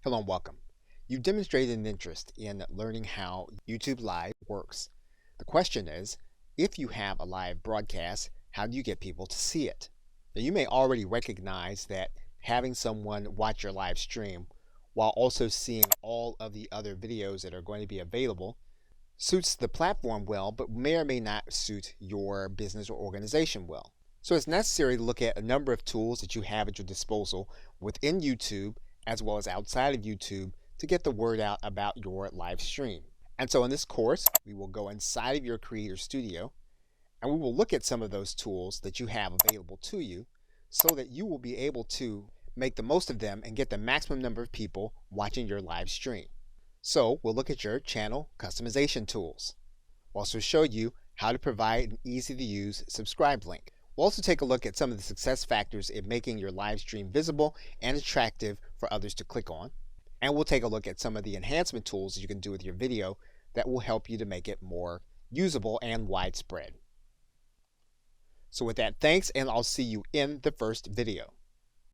Hello and welcome. You've demonstrated an interest in learning how YouTube Live works. The question is, if you have a live broadcast, how do you get people to see it? Now, you may already recognize that having someone watch your live stream while also seeing all of the other videos that are going to be available suits the platform well, but may or may not suit your business or organization well. So it's necessary to look at a number of tools that you have at your disposal within YouTube as well as outside of YouTube to get the word out about your live stream. And so in this course, we will go inside of your Creator Studio and we will look at some of those tools that you have available to you so that you will be able to make the most of them and get the maximum number of people watching your live stream. So we'll look at your channel customization tools. We'll also show you how to provide an easy to use subscribe link. We'll also take a look at some of the success factors in making your live stream visible and attractive for others to click on. And we'll take a look at some of the enhancement tools that you can do with your video that will help you to make it more usable and widespread. So with that, thanks, and I'll see you in the first video.